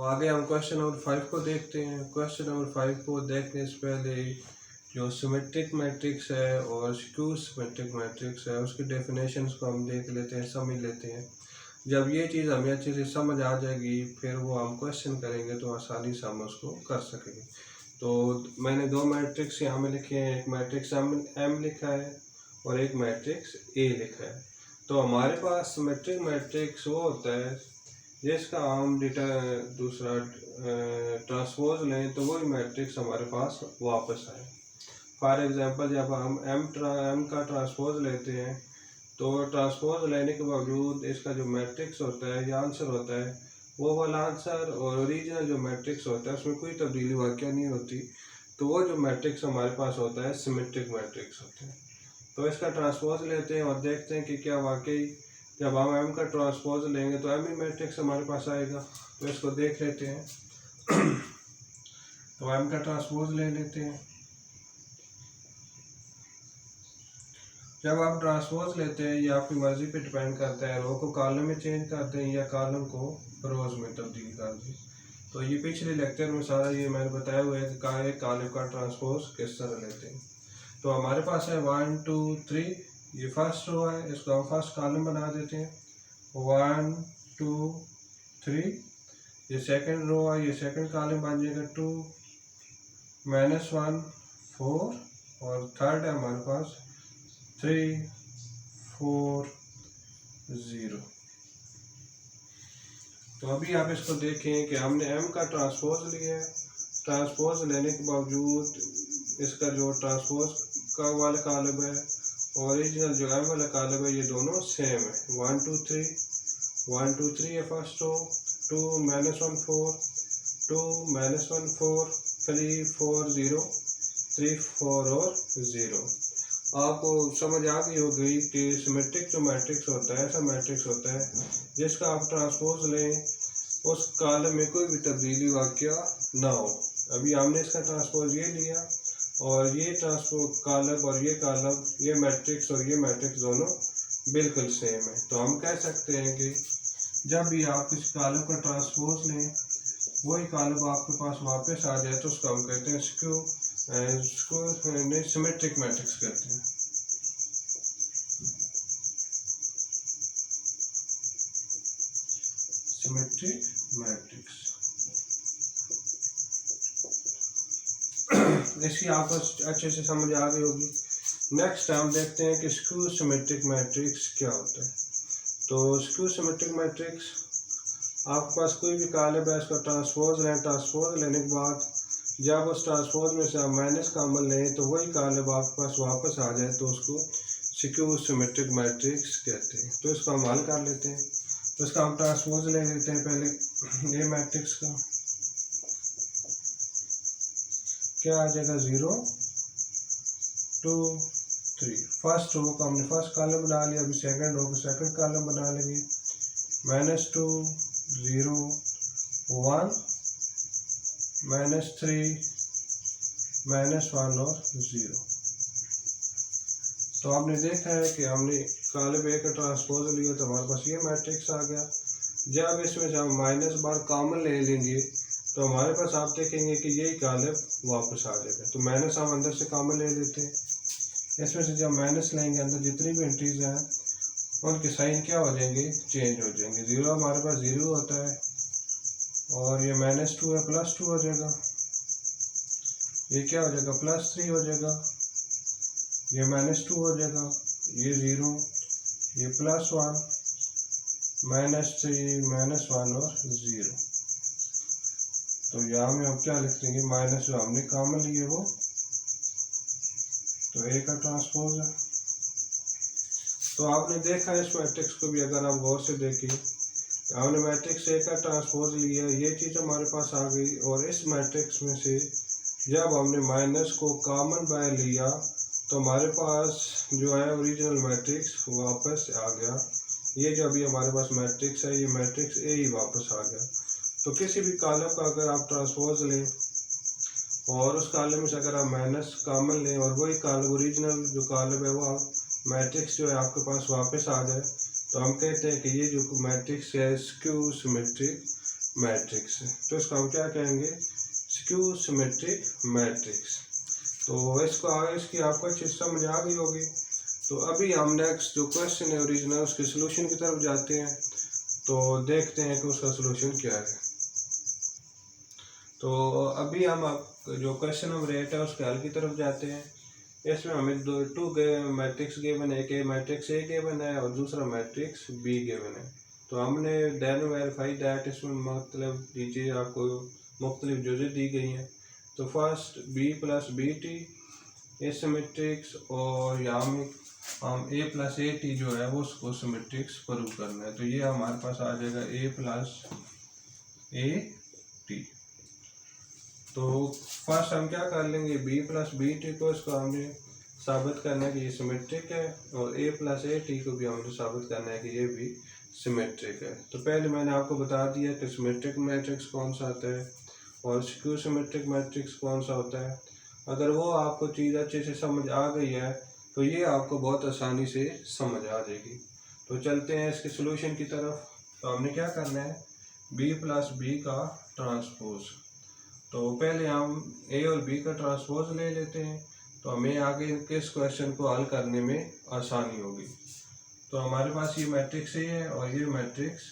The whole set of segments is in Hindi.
आगे हम क्वेश्चन नंबर 5 को देखते हैं। क्वेश्चन नंबर 5 को देखने से पहले जो सिमेट्रिक मैट्रिक्स है और स्क्यू सिमेट्रिक मैट्रिक्स है उसकी डेफिनेशंस को हम देख लेते हैं, समझ लेते हैं। जब ये चीज़ हमें अच्छे से समझ आ जाएगी फिर वो हम क्वेश्चन करेंगे तो आसानी से हम उसको कर सकेंगे। तो मैंने दो मैट्रिक्स यहाँ में लिखे हैं, एक मैट्रिक्स एम लिखा है और एक मैट्रिक्स ए लिखा है। तो हमारे पास सिमेट्रिक मैट्रिक्स वो होता है जिसका हम दूसरा ट्रांसपोज लें तो वही मैट्रिक्स हमारे पास वापस आए। फॉर एग्जांपल जब हम एम का ट्रांसपोज लेते हैं तो ट्रांसपोज लेने के बावजूद इसका जो मैट्रिक्स होता है या आंसर होता है वो वाला आंसर और ओरिजिनल जो मैट्रिक्स होता है उसमें कोई तब्दीली वाकई नहीं होती। तो वो जो मैट्रिक्स हमारे पास होता है सिमेट्रिक मैट्रिक्स होते हैं। तो इसका ट्रांसपोज लेते हैं और देखते हैं कि क्या वाकई जब हम एम का ट्रांसपोज लेंगे तो एम ही मैट्रिक्स हमारे पास आएगा। तो इसको देख लेते हैं। तो एम का ट्रांसपोज ले लेते हैं। जब आप ट्रांसपोज लेते हैं ये आपकी मर्जी पे डिपेंड करता है, रो को कॉलम में चेंज करते हैं या कॉलम को रोज में तब्दील कर दें। तो ये पिछले लेक्चर में सारा ये मैंने बताया हुआ है कि कॉलम का ट्रांसपोज किस तरह लेते हैं। तो हमारे पास है 1 2 3, ये फर्स्ट रो है, इसको हम फर्स्ट कॉलम बना देते हैं 1 2 3। ये सेकंड रो है, ये सेकंड कॉलम बन जाएगा 2 -1 4 और थर्ड है हमारे पास 3 4 0। तो अभी आप इसको देखें कि हमने एम का ट्रांसपोज लिया है। ट्रांसपोज लेने के बावजूद इसका जो ट्रांसपोज का वाला कॉलम है ओरिजिनल जो एम वाला कॉलम है ये दोनों सेम है। 1 2 3 1 2 3 है फर्स्ट रो, 2 -1 4 2 -1 4 3 4 0 3 4 और 0। आपको समझ आ गई होगी कि सिमेट्रिक जो मैट्रिक्स होता है ऐसा मैट्रिक्स होता है जिसका आप ट्रांसपोज लें उस कॉलम में कोई भी तब्दीली वाकया ना हो। अभी हमने इसका ट्रांसपोज ये लिया और ये ट्रांसपोज कॉलम और ये कॉलम ये मैट्रिक्स और ये मैट्रिक्स दोनों बिल्कुल सेम है। तो हम कह सकते हैं कि जब भी आप इस कॉलम का ट्रांसपोज लें वही कॉलम आपके पास वापस आ जाए तो उसको हम कहते हैं सिमेट्रिक मैट्रिक्स कहते हैं। सिमेट्रिक मैट्रिक्स इसकी आपको अच्छे से समझ आ गई होगी। नेक्स्ट हम देखते हैं कि स्क्यू सिमेट्रिक मैट्रिक्स क्या होता है। तो स्क्यू सिमेट्रिक मैट्रिक्स आपके पास कोई भी कॉलम है इसका ट्रांसपोज लें, ट्रांसपोज लेने के बाद जब उस ट्रांसपोज में से आप माइनस कॉमन लें तो वही कॉलम आपके पास वापस आ जाए तो उसको स्क्यू सिमेट्रिक मैट्रिक्स कहते हैं। तो इसको हम हल कर लेते हैं। तो इसका हम ट्रांसपोज ले लेते हैं पहले ये मैट्रिक्स का क्या आ जाएगा 0 2 3। फर्स्ट रो को हमने फर्स्ट कॉलम बना लिया, अभी सेकंड रो को सेकंड कॉलम बना लेंगे -2 0 1 -3 -1 और 0। तो आपने देखा है कि हमने कॉलम ए का ट्रांसपोज लिया तो हमारे पास ये मैट्रिक्स आ गया। जब इसमें से हम माइनस बार कॉमन ले लेंगे तो हमारे पास आप देखेंगे कि यही कॉलम वापस आ जाएगा। तो माइनस हम अंदर से कॉमन ले लेते हैं। इसमें से जब माइनस लेंगे अंदर जितनी भी एंट्रीज हैं उनके साइन क्या हो जाएंगे, चेंज हो जाएंगे। 0 हमारे पास 0 होता है और ये -2 है +2 हो जाएगा। ये क्या हो जाएगा +3 हो जाएगा। ये -2 हो जाएगा, ये 0, ये +1 -3 -1 और 0। तो यहाँ में हम क्या लिख देंगे माइनस जो हमने कॉमन लिए वो तो ए का ट्रांसपोज है। तो आपने देखा इस मैट्रिक्स को भी अगर आप गौर से देखें हमने मैट्रिक्स ए का ट्रांसपोज लिया, ये चीज़ हमारे पास आ गई और इस मैट्रिक्स में से जब हमने माइनस को कॉमन बाय लिया तो हमारे पास जो है ओरिजिनल मैट्रिक्स वापस आ गया। ये जो अभी हमारे पास मैट्रिक्स है ये मैट्रिक्स ए ही वापस आ गया। तो किसी भी कॉलम का अगर आप ट्रांसपोज लें और उस कॉलम में से अगर आप माइनस कॉमन लें और वही कॉलम ओरिजिनल जो कॉलम है वो मैट्रिक्स जो है आपके पास वापस आ जाए तो हम कहते हैं कि ये जो मैट्रिक्स है स्क्यू सिमेट्रिक मैट्रिक्स है। तो इसको हम क्या कहेंगे, स्क्यू सिमेट्रिक मैट्रिक्स। तो इसकी आपको अच्छी समझ आ गई होगी। तो अभी हम नेक्स्ट जो क्वेश्चन है ओरिजिनल उसके सोल्यूशन की तरफ जाते हैं, तो देखते हैं कि उसका सोल्यूशन क्या है। तो अभी हम जो क्वेश्चन नंबर 8 है उसके हल की तरफ जाते हैं। इसमें हमें टू मैट्रिक्स गिवन है, एक मैट्रिक्स ए गिवन है और दूसरा मैट्रिक्स बी गिवन है। तो हमने देन वेरीफाई दैट, इसमें मतलब चीज़ें आपको मुख्तलिफ जुज़े दी गई हैं। तो first B plus B T is matrix, और यहाँ में हम ए प्लस ए टी जो है वो उसको सिमेट्रिक्स प्रूव करना है। तो ये हमारे पास आ जाएगा ए प्लस ए टी। तो फर्स्ट हम क्या कर लेंगे, बी प्लस बी टी को इसको हमने साबित करना है कि ये सिमेट्रिक है, और ए प्लस ए टी को भी हमने साबित करना है कि ये भी सिमेट्रिक है। तो पहले मैंने आपको बता दिया कि सिमेट्रिक मैट्रिक्स कौन सा आता है और स्क्यू सिमेट्रिक मैट्रिक्स कौन सा होता है। अगर वो आपको चीज़ अच्छे से समझ आ गई है तो ये आपको बहुत आसानी से समझ आ जाएगी। तो चलते हैं इसके सोल्यूशन की तरफ। तो हमने क्या करना है, बी प्लस बी का ट्रांसपोज। तो पहले हम ए और बी का ट्रांसपोज ले लेते हैं, तो हमें आगे किस क्वेश्चन को हल करने में आसानी होगी। तो हमारे पास ये मैट्रिक्स ए है और ये मैट्रिक्स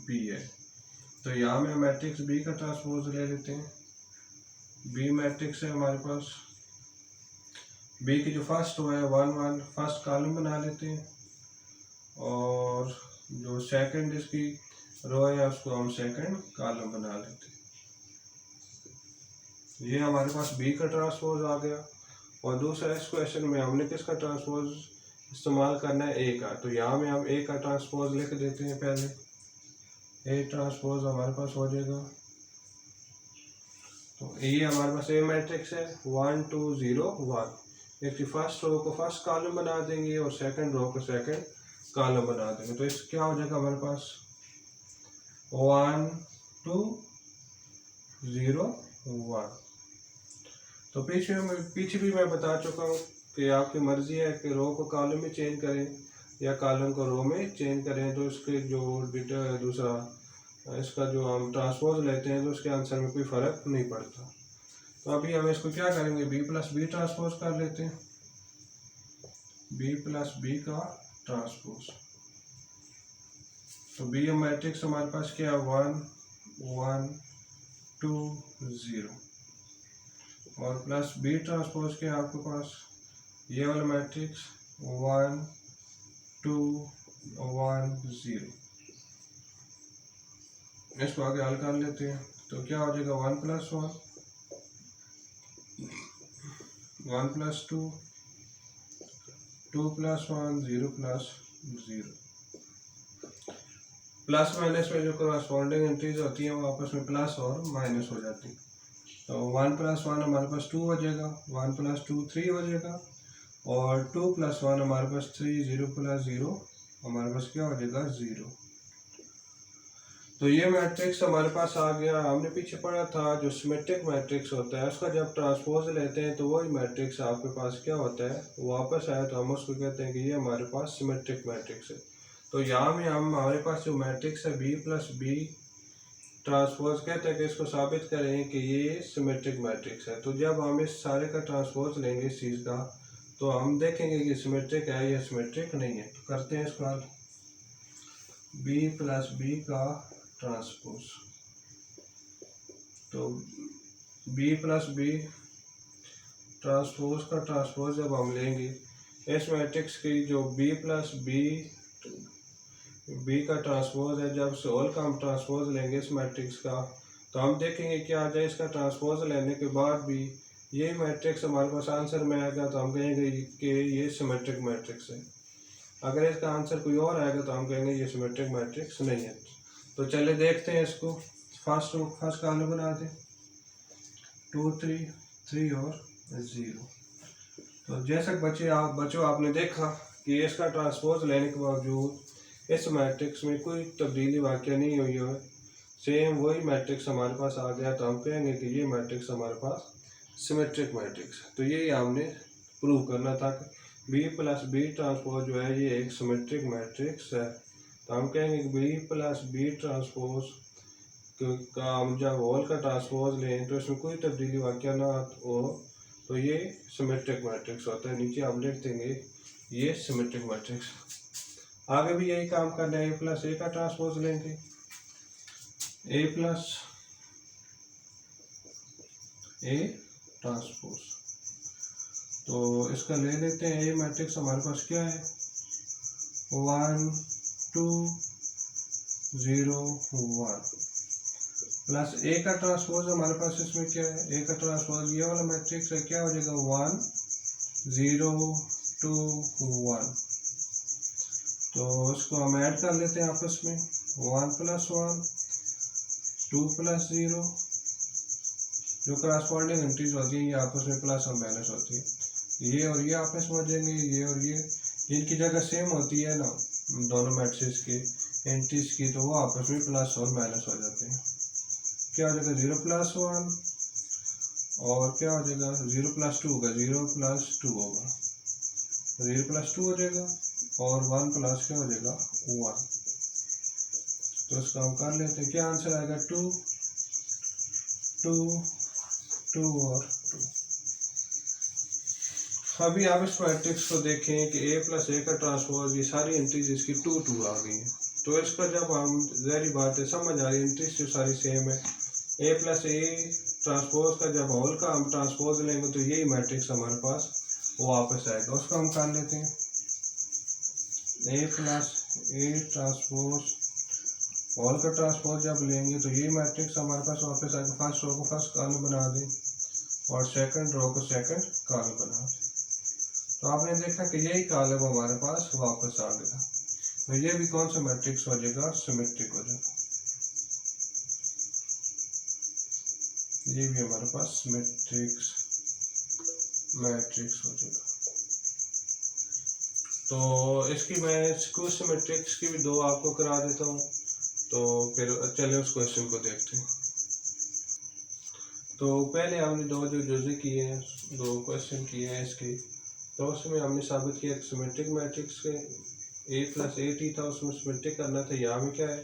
बी है। तो यहाँ में मैट्रिक्स बी का ट्रांसपोज ले लेते हैं। बी मैट्रिक्स है हमारे पास, बी की जो फर्स्ट रो है 1 1 फर्स्ट कॉलम बना लेते हैं, और जो सेकंड इसकी रो है उसको हम सेकंड कॉलम बना लेते हैं। ये हमारे पास बी का ट्रांसपोज आ गया। और दूसरा इस क्वेश्चन में हमने किसका ट्रांसपोज इस्तेमाल करना है, ए का। तो यहाँ में हम ए का ट्रांसपोज लिख देते हैं। पहले ए ट्रांसपोज हमारे पास हो जाएगा। तो ये हमारे पास ए मैट्रिक्स है 1 2 0 1। इसकी फर्स्ट रो को फर्स्ट कॉलम बना देंगे और सेकंड रो को सेकंड कॉलम बना देंगे। तो इस क्या हो जाएगा हमारे पास 1 2 0 1। तो पीछे भी मैं बता चुका हूँ कि आपकी मर्जी है कि रो को कॉलम में चेंज करें या कॉलम को रो में चेंज करें। तो इसके जो दूसरा इसका जो हम ट्रांसपोज लेते हैं तो उसके आंसर में कोई फ़र्क नहीं पड़ता। तो अभी हम इसको क्या करेंगे, बी प्लस बी ट्रांसपोज कर लेते हैं। बी प्लस बी का ट्रांसपोज। तो बी मैट्रिक्स हमारे पास क्या है 1 1 2 0, और प्लस बी ट्रांसपोज के आपके पास ये वाला मैट्रिक्स 1 2 1 0। इसको आगे हल कर लेते हैं। तो क्या हो जाएगा 1 plus 1 1 plus 2 2 plus 1 0 plus 0। Plus minus में जो करस्पॉन्डिंग एंट्रीज होती हैं वो आपस में प्लस और माइनस हो जाती हैं। तो 1 प्लस 1 हमारे पास 2 हो जाएगा, 1 प्लस 2 3 हो जाएगा, और 2 प्लस 1 हमारे पास 3, 0 प्लस 0 हमारे पास क्या हो जाएगा 0। तो ये मैट्रिक्स हमारे पास आ गया। हमने पीछे पढ़ा था जो सिमेट्रिक मैट्रिक्स होता है उसका जब ट्रांसपोज लेते हैं तो वही मैट्रिक्स आपके पास क्या होता है वापस आया, तो हम उसको कहते हैं कि ये हमारे पास सिमेट्रिक मैट्रिक्स है। तो यहाँ में हम हमारे पास जो मैट्रिक्स है बी प्लस बी ट्रांसपोज कहते हैं कि इसको साबित करें कि ये सिमेट्रिक मैट्रिक्स है। तो जब हम इस सारे का ट्रांसपोज लेंगे इस चीज़ का तो हम देखेंगे कि सिमेट्रिक है या सिमेट्रिक नहीं है। तो करते हैं इसको हल। बी प्लस बी का ट्रांसपोज। तो बी प्लस बी ट्रांसपोज का ट्रांसपोज जब हम लेंगे इस मैट्रिक्स की जो बी प्लस बी का ट्रांसपोज है, जब सोल का हम ट्रांसपोज लेंगे इस मैट्रिक्स का तो हम देखेंगे क्या आ जाए। इसका ट्रांसपोज लेने के बाद भी ये मैट्रिक्स हमारे पास आंसर में आएगा तो हम कहेंगे कि ये सिमेट्रिक मैट्रिक्स है। अगर इसका आंसर कोई और आएगा तो हम कहेंगे ये सिमेट्रिक मैट्रिक्स नहीं है। तो चले देखते हैं इसको। फर्स्ट कॉलम बना दें 2 3 3 और 0। तो जैसे बच्चों आपने देखा कि इसका ट्रांसपोज लेने के बावजूद इस मैट्रिक्स में कोई तब्दीली वाक़या नहीं हुई है, सेम वही मैट्रिक्स हमारे पास आ गया। तो हम कहेंगे कि ये मैट्रिक्स हमारे पास सिमेट्रिक मैट्रिक्स है। तो यही हमने प्रूव करना था कि बी प्लस बी ट्रांसपोज जो है ये एक सिमेट्रिक मैट्रिक्स है। तो हम कहेंगे कि बी प्लस बी ट्रांसपोज का हम जब होल का ट्रांसपोज लें तो इसमें कोई तब्दीली वाक़या ना हो तो ये सिमेट्रिक मैट्रिक्स होता है। नीचे आप लिख देंगे ये सिमेट्रिक मैट्रिक्स। आगे भी यही काम करना है, ए प्लस ए का ट्रांसपोज लेंगे, ए प्लस ए ट्रांसपोज। तो इसका ले लेते हैं ए मैट्रिक्स हमारे पास क्या है 1 2 0 1 प्लस ए का ट्रांसपोज हमारे पास इसमें क्या है, ए का ट्रांसपोज ये वाला मैट्रिक्स है, क्या हो जाएगा 1 0 2 1। तो इसको हम ऐड कर लेते हैं आपस में 1 प्लस 1 2 प्लस 0, जो करस्पॉन्डिंग एंट्रीज होती हैं ये आपस में प्लस और माइनस होती है, ये और ये आपस में हो जाएंगे, ये और ये जिनकी जगह सेम होती है ना दोनों मैट्रिक्स की एंट्रीज की, तो वो आपस में प्लस और माइनस हो जाते हैं। क्या हो जाएगा 0 प्लस 1 और क्या हो जाएगा 0 प्लस 2 होगा, 0 प्लस 2 होगा, 0 प्लस 2 हो जाएगा और 1 प्लस क्या हो जाएगा 1। तो इसका हम कर लेते हैं, क्या आंसर आएगा 2 2 2 और 2। अभी आप इस मैट्रिक्स को देखें कि ए प्लस ए का ट्रांसपोज ये सारी एंट्रीज इसकी 2 2 आ गई हैं। तो इसका जब हम ज़ाहिर बात है समझ आ रही है एंट्रीज जो सारी सेम है, ए प्लस ए ट्रांसपोज का जब होल का हम ट्रांसपोज लेंगे तो यही मैट्रिक्स हमारे पास वो वापस आएगा। उसको हम कर लेते हैं ए प्लस ए ट्रांसपोज होल का ट्रांसपोज जब लेंगे तो ये मैट्रिक्स हमारे पास वापस आएगा। फर्स्ट रो को फर्स्ट कॉलम बना दें और सेकंड रो को सेकंड कॉलम बना दें। तो आपने देखा कि यही कॉलम हमारे पास वापस आ गया। तो ये भी कौन सा मैट्रिक्स हो जाएगा सिमेट्रिक हो जाएगा, ये भी हमारे पास सिमेट्रिक्स मैट्रिक्स हो जाएगा। तो इसकी मैं स्क्यू सिमेट्रिक्स की भी दो आपको करा देता हूँ, तो फिर चलिए उस क्वेश्चन को देखते हैं। तो पहले हमने दो जो जुज़े किए हैं, दो क्वेश्चन किए हैं इसके, तो उसमें हमने साबित किया कि सिमेट्रिक मैट्रिक्स के ए प्लस ए टी था, उसमें सिमेट्रिक करना था। यहाँ में क्या है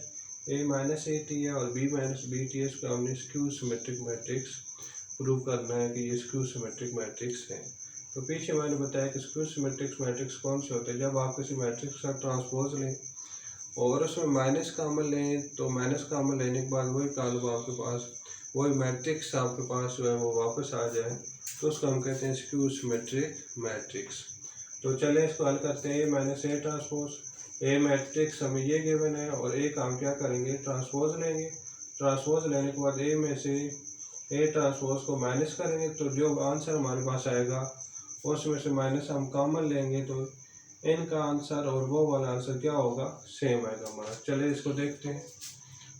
ए माइनस ए टी है और बी माइनस बी टी है, इसको हमने स्क्यू सिमेट्रिक मैट्रिक्स प्रूव करना है कि ये स्क्यू सिमेट्रिक मैट्रिक्स है। तो पीछे मैंने बताया कि स्क्यू सिमेट्रिक मैट्रिक्स कौन से होते हैं, जब आप किसी मैट्रिक्स का ट्रांसपोज लें और उसमें माइनस कॉमन लें, तो माइनस कॉमन लेने के बाद वही कॉलम आपके पास, वही मैट्रिक्स आपके पास जो है वो वापस आ जाए, तो उसको हम कहते हैं स्क्यू सिमेट्रिक मैट्रिक्स। तो चले इसको हल करते हैं। A minus A transpose, A matrix हमें ये गिवन है और ए का हम क्या करेंगे ट्रांसपोज लेंगे। ट्रांसपोज लेने के बाद ए में से ए ट्रांसपोज को माइनस करेंगे, तो जो आंसर हमारे पास आएगा उसमें से माइनस हम कॉमन लेंगे, तो इनका आंसर और वो वाला आंसर क्या होगा सेम आएगा हमारा। चले इसको देखते हैं।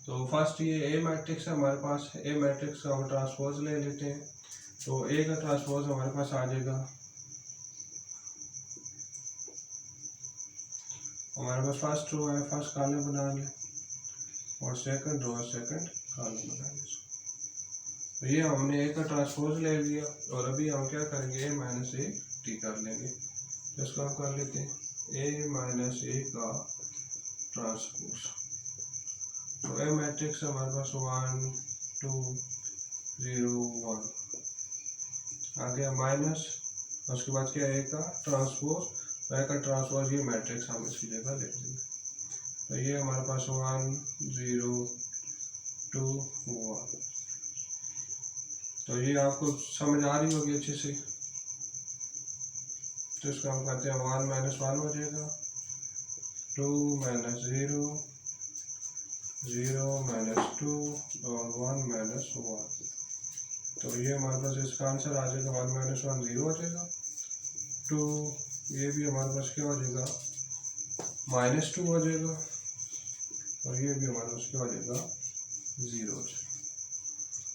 तो फर्स्ट ये ए मैट्रिक्स है हमारे पास, ए मैट्रिक्स का हम ट्रांसपोज ले लेते हैं। तो ए का ट्रांसपोज हमारे पास आ जाएगा, हमारे पास फर्स्ट रो है फर्स्ट कॉलम बना लें और सेकंड रो है सेकंड कॉलम बना लें। तो ये हमने ए का ट्रांसपोज ले लिया और अभी हम क्या करेंगे ए माइनस ए टी कर लेंगे। तो इसको हम कर लेते हैं ए माइनस ए का ट्रांसपोज। तो ए मैट्रिक्स हमारे पास 1 2 0 1 आ गया माइनस, उसके बाद क्या ए का ट्रांसपोज, ए का ट्रांसपोज ये मैट्रिक्स हम इसकी जगह ले लेंगे। तो ये हमारे पास 1 0 2 1। तो ये आपको समझ आ रही होगी अच्छे से। तो इसको हम करते हैं 1 माइनस 1 हो जाएगा, 2 माइनस 0 0 माइनस 2 और 1 माइनस 1। तो ये हमारे पास इसका आंसर आ जाएगा 1 माइनस 1 0 हो जाएगा, 2 ये भी हमारे पास क्या हो जाएगा माइनस 2 हो जाएगा और ये भी हमारे पास क्या हो जाएगा 0 हो जाएगा।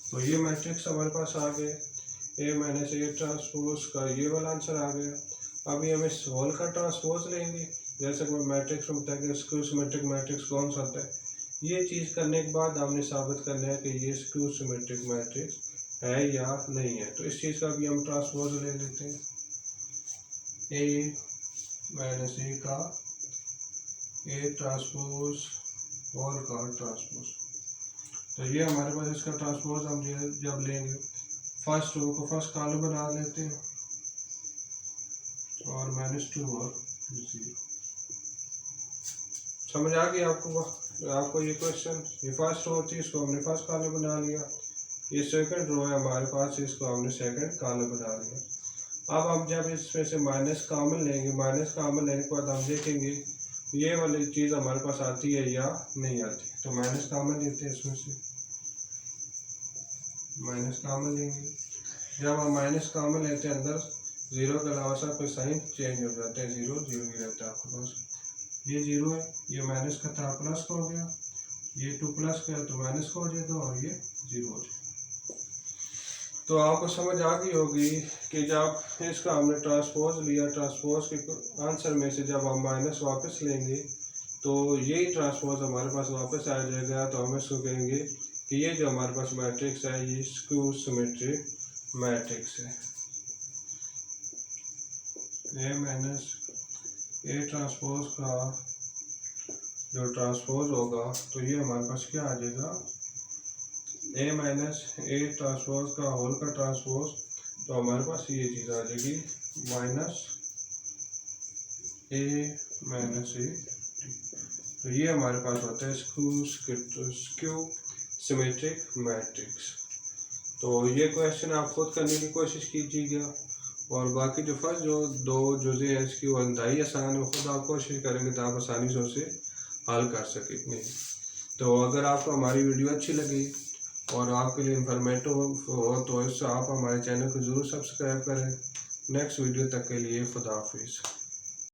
तो ये मैट्रिक्स हमारे पास आ गए, ए माइनस ए ट्रांसपोज का ये वाला आंसर आ गया। अभी हम इस होल का ट्रांसपोज लेंगे, जैसे कोई मैट्रिक्स में बताया कि स्क्यू सिमेट्रिक मैट्रिक्स कौन सा होता है। ये चीज़ करने के बाद हमने साबित करना है कि ये स्क्यू सिमेट्रिक मैट्रिक्स है या नहीं है। तो इस चीज़ का भी हम ट्रांसपोज ले लेते हैं, ए माइनस ए का ए ट्रांसपोज होल का ट्रांसपोज। तो ये हमारे पास इसका ट्रांसपोज हम जब लेंगे फर्स्ट रो को फर्स्ट कॉलम बना लेते हैं और -2 और 0। समझ आ गई आपको ये क्वेश्चन। ये फर्स्ट रो थी, इसको हमने फर्स्ट कॉलम बना लिया। ये सेकंड रो है हमारे पास, इसको हमने सेकंड कॉलम बना लिया। अब हम जब इसमें से माइनस कॉमन लेंगे, माइनस कॉमन लेने के बाद हम देखेंगे ये वाली चीज़ हमारे पास आती है या नहीं आती। तो माइनस कॉमन लेते हैं, इसमें से माइनस कॉमन लेंगे। जब हम माइनस कॉमन लेते हैं अंदर जीरो के अलावा सब कोई साइन चेंज हो जाते हैं, जीरो जीरो ही रहता है आपके पास। ये जीरो है, ये माइनस का था प्लस का हो गया, ये 2 प्लस का है तो माइनस का हो जाएगा और ये जीरो हो जाएगा। तो आपको समझ आ गई होगी कि जब इसका हमने ट्रांसपोज लिया, ट्रांसपोज के आंसर में से जब हम माइनस वापस लेंगे तो यही ट्रांसपोज हमारे पास वापस आ जाएगा। तो हम इसको कहेंगे कि ये जो हमारे पास मैट्रिक्स है ये स्क्यू सिमेट्रिक मैट्रिक्स है। ए माइनस ए ट्रांसपोज का जो ट्रांसपोज होगा तो ये हमारे पास क्या आ जाएगा, ए माइनस ए ट्रांसपोज का होल का ट्रांसपोज। तो हमारे पास ये चीज़ आ जाएगी माइनस ए माइनस ए। तो ये हमारे पास होता है स्क्यू सिमेट्रिक मैट्रिक्स। तो ये क्वेश्चन आप खुद करने की कोशिश कीजिएगा और बाकी जो फर्स्ट जो दो जुज़े हैं इसकी वो इंतहाई आसान है, खुद आप कोशिश करेंगे तो आप आसानी से उसे हल कर सकेंगे। तो अगर आपको हमारी वीडियो अच्छी लगी और आपके लिए इंफॉर्मेटिव हो तो इससे आप हमारे चैनल को ज़रूर सब्सक्राइब करें। नेक्स्ट वीडियो तक के लिए खुदा हाफिज़।